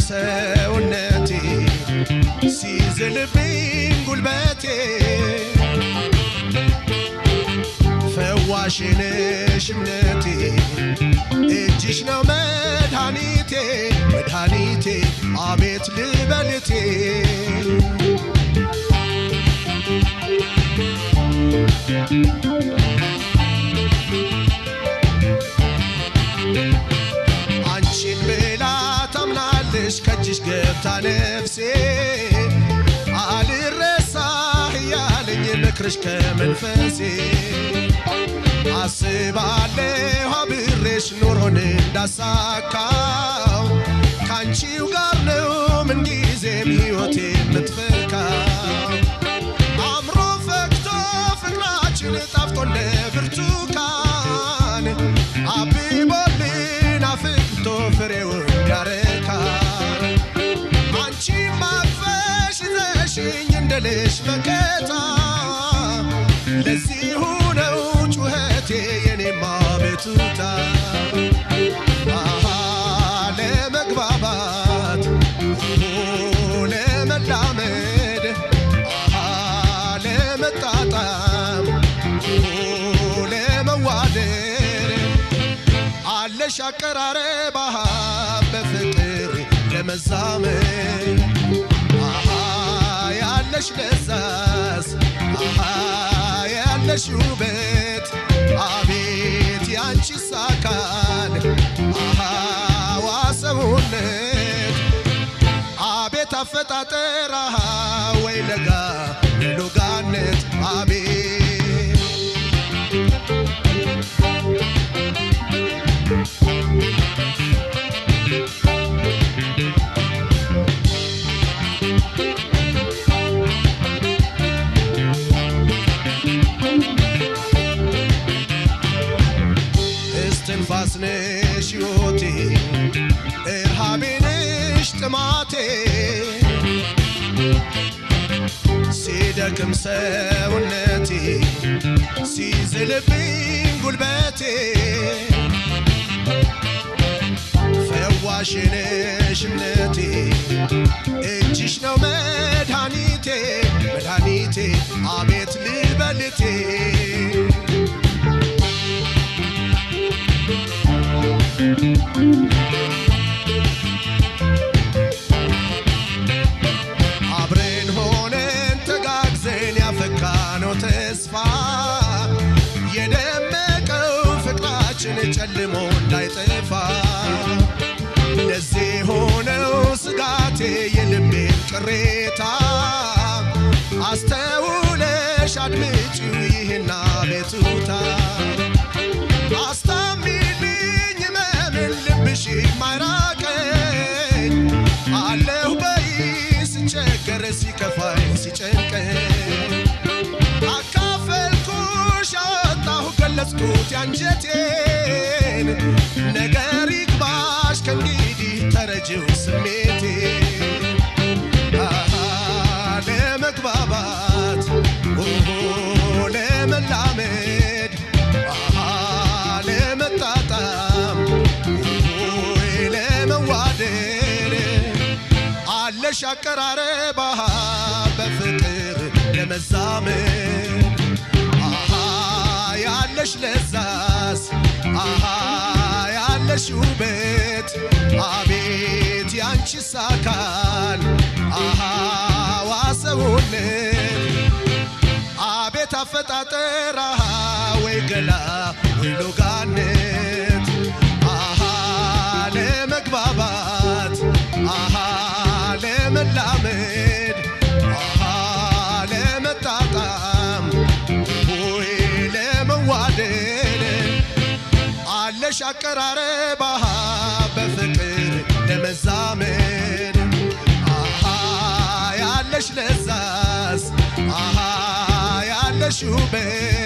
ሰውነቴ ሲዝልብኝ ጉልበቴ ፈዋሽ ነሽ እምነቴ እጅሽ ነው መድኃኒቴ መድኃኒቴ አቤት ልበልቴ አንቺን ብላ ታምናለሽ ከእጅሽ ገብታ ነፍሴ አልረሳህ ያለኝ ምክርሽ ከመንፈሴ አስባለሁ አብሬሽ ኑሮን እንዳሳካው ካንቺው ጋር ነው ምንጊዜም ሕይወቴ የምትፈካው አምሮ ፈክቶ ፍቅራችን ጣፍጦ እንደ ብርቱካን አብቦልን አፍክቶ ፍሬውን ያረካል አንቺም አቅፈሽ ይዘሽኝ እንደልሽ መከታ ለዚሁ ነው ጩኸቴ የኔማ ቤቱታ ለመግባባት ለመላመድ ለመጣጣም ለመዋደድ አለሽ አቀራረብ በፍቅር ለመዛመድ ያለሽ ለዛስ ያለሽ ውበት አቤት ያንቺስ አካል ዋሰውነት አቤት አፈጣጠር ወይ ለጋ ሎጋነት አቤት እስትንፋስ ነሽ ሕይወቴ እርሃቤ ነሽ ጥማቴ ሲደክም ሰውነቴ ሲዝልብኝ ጉልበቴ ፈዋሽ ነሽ እምነቴ እጅሽ ነው መድኃኒቴ መድኃኒቴ አቤት ልበልቴ አብረን ሆነን ተጋግዘን ያፈካነው ተስፋ የደመቀው ፍቅራችን ጨልሞ እንዳይጠፋ ለዚህ ሆነው ስጋቴ የልቤን ቅሬታ አስተውለሽ አድምጪው ይህን አቤቱታ አስታሚልኝ መምን ልብሽ ማይራቀኝ አለሁ በይ ስቸገር ሲከፋኝ ሲጨንቀኝ አካፈልኩሽ አወጣሁ ገለጽኩት ያንጀቴን ነገር ይግባሽ ከእንግዲህ ተረጅው ስሜቴ ለመግባባት ለመላመድ ለመጣጣም ለመዋደድ አለሽ አቀራረብ በፍቅር ለመዛመድ ያለሽ ለዛስ ያለሽ ውበት አቤት ያንቺስ አካል ዋሰውነት አቤት አፈጣጠር ወይ ገላ ወይ ሎጋነት ለመግባባት ለመላመድ ለመጣጣም ወይ ለመዋደድ አለሽ አቀራረብ በፍቅር ለመዛመድ ያለሽ ለዛስ ያለሽ ውበት